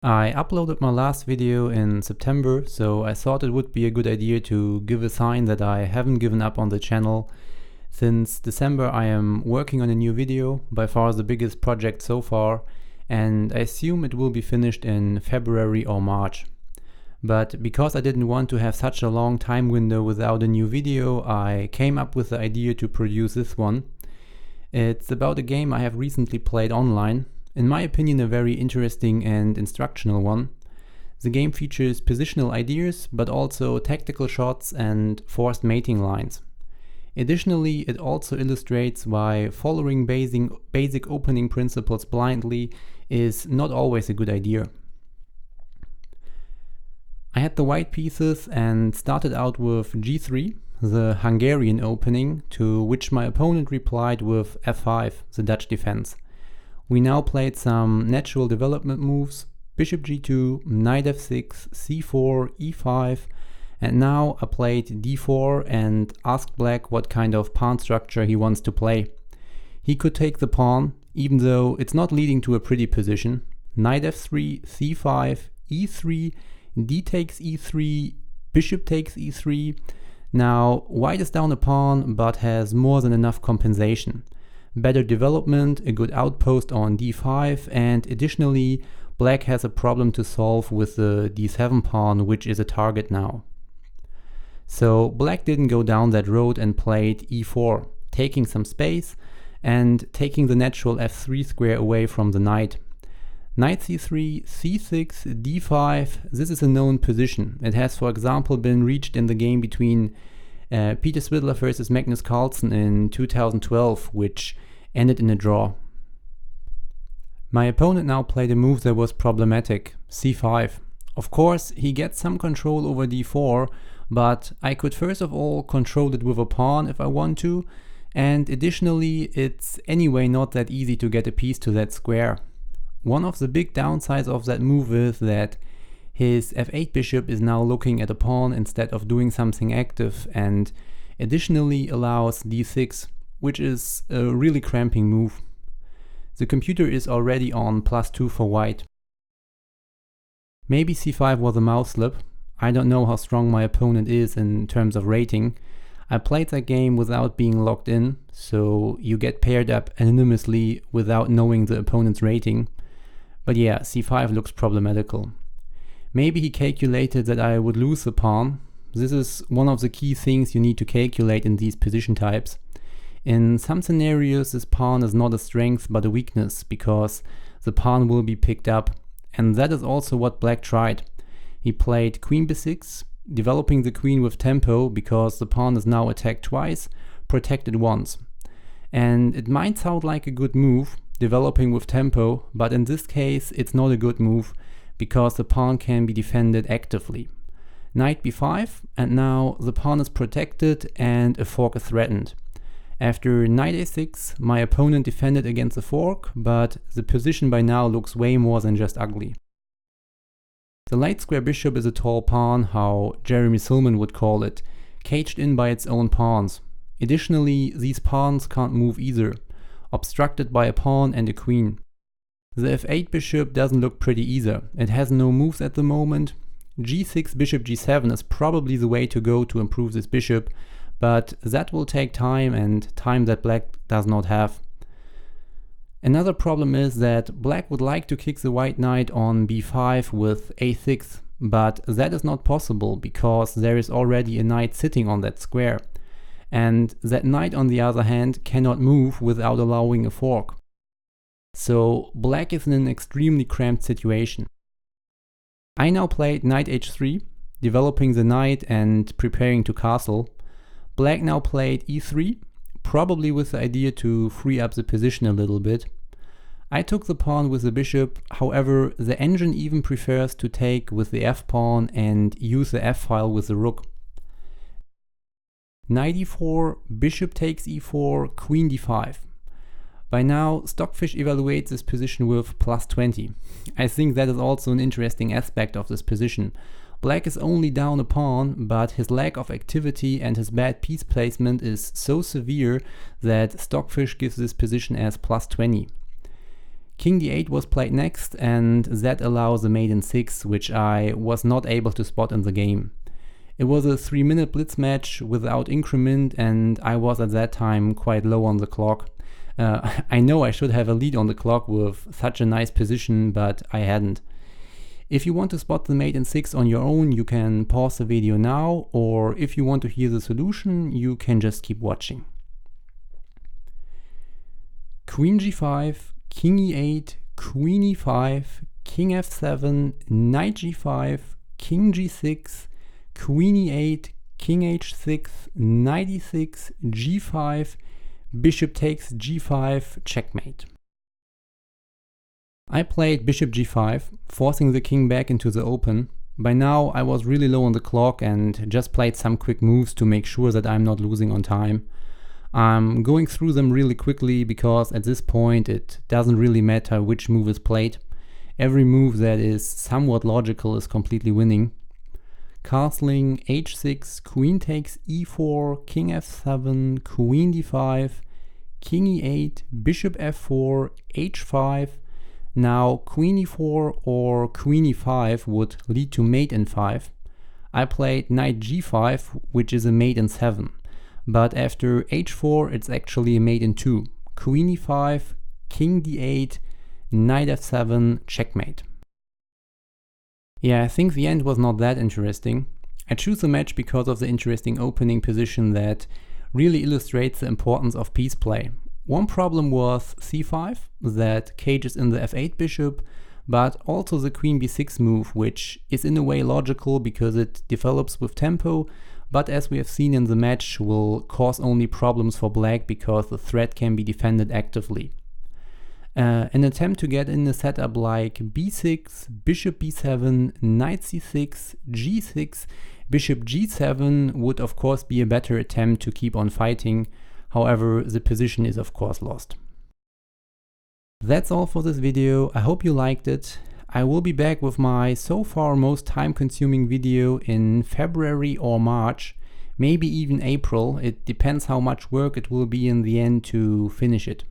I uploaded my last video in September, so I thought it would be a good idea to give a sign that I haven't given up on the channel. Since December I am working on a new video, by far the biggest project so far, and I assume it will be finished in February or March. But because I didn't want to have such a long time window without a new video, I came up with the idea to produce this one. It's about a game I have recently played online. In my opinion, a very interesting and instructional one. The game features positional ideas, but also tactical shots and forced mating lines. Additionally, it also illustrates why following basic opening principles blindly is not always a good idea. I had the white pieces and started out with g3, the Hungarian opening, to which my opponent replied with f5, the Dutch defense. We now played some natural development moves, bishop g2, knight f6, c4, e5, and now I played d4 and asked black what kind of pawn structure he wants to play. He could take the pawn, even though it's not leading to a pretty position. Knight f3, c5, e3, d takes e3, bishop takes e3. Now white is down a pawn but has more than enough compensation. Better development, a good outpost on d5, and additionally black has a problem to solve with the d7 pawn, which is a target now. So black didn't go down that road and played e4, taking some space and taking the natural f3 square away from the knight. Knight c3, c6, d5, this is a known position. It has, for example, been reached in the game between Peter Svidler versus Magnus Carlsen in 2012, which ended in a draw. My opponent now played a move that was problematic, c5. Of course, he gets some control over d4, but I could first of all control it with a pawn if I want to, and additionally it's anyway not that easy to get a piece to that square. One of the big downsides of that move is that his f8 bishop is now looking at a pawn instead of doing something active, and additionally allows d6, which is a really cramping move. The computer is already on +2 for white. Maybe c5 was a mouse slip. I don't know how strong my opponent is in terms of rating. I played that game without being logged in, so you get paired up anonymously without knowing the opponent's rating. But yeah, c5 looks problematical. Maybe he calculated that I would lose the pawn. This is one of the key things you need to calculate in these position types. In some scenarios this pawn is not a strength but a weakness, because the pawn will be picked up, and that is also what black tried. He played queen b6, developing the queen with tempo because the pawn is now attacked twice, protected once. And it might sound like a good move, developing with tempo, but in this case it's not a good move, because the pawn can be defended actively. Knight b5, and now the pawn is protected and a fork is threatened. After knight a6, my opponent defended against a fork, but the position by now looks way more than just ugly. The light square bishop is a tall pawn, how Jeremy Silman would call it, caged in by its own pawns. Additionally, these pawns can't move either, obstructed by a pawn and a queen. The f8 bishop doesn't look pretty either. It has no moves at the moment. g6 bishop g7 is probably the way to go to improve this bishop, but that will take time, and time that black does not have. Another problem is that black would like to kick the white knight on b5 with a6, but that is not possible because there is already a knight sitting on that square, and that knight on the other hand cannot move without allowing a fork. So black is in an extremely cramped situation. I now played knight h3, developing the knight and preparing to castle. Black now played e3, probably with the idea to free up the position a little bit. I took the pawn with the bishop, however the engine even prefers to take with the f-pawn and use the f-file with the rook. Knight e4, bishop takes e4, queen d5. By now, Stockfish evaluates this position with +20. I think that is also an interesting aspect of this position. Black is only down a pawn, but his lack of activity and his bad piece placement is so severe that Stockfish gives this position as +20. King d8 was played next, and that allows a mate in 6, which I was not able to spot in the game. It was a 3-minute blitz match without increment, and I was at that time quite low on the clock. I know I should have a lead on the clock with such a nice position, but I hadn't. If you want to spot the mate in 6 on your own, you can pause the video now, or if you want to hear the solution, you can just keep watching. Queen g5, king e8, queen e5, king f7, knight g5, king g6, queen e8, king h6, knight e6, g5, bishop takes g5, checkmate. I played bishop g5, forcing the king back into the open. By now I was really low on the clock and just played some quick moves to make sure that I'm not losing on time. I'm going through them really quickly because at this point it doesn't really matter which move is played. Every move that is somewhat logical is completely winning. Castling h6, queen takes e4, king f7, queen d5, king e8, bishop f4, h5. Now queen e4 or queen e5 would lead to mate in 5. I played knight g5, which is a mate in 7. But after h4 it's actually a mate in 2. Queen e5, king d8, knight f7, checkmate. Yeah, I think the end was not that interesting. I choose the match because of the interesting opening position that really illustrates the importance of piece play. One problem was c5, that cages in the f8 bishop, but also the queen b6 move, which is in a way logical because it develops with tempo, but as we have seen in the match will cause only problems for black because the threat can be defended actively. An attempt to get in a setup like b6, bishop b7, knight c6, g6, bishop g7 would of course be a better attempt to keep on fighting. However, the position is of course lost. That's all for this video. I hope you liked it. I will be back with my so far most time-consuming video in February or March, maybe even April. It depends how much work it will be in the end to finish it.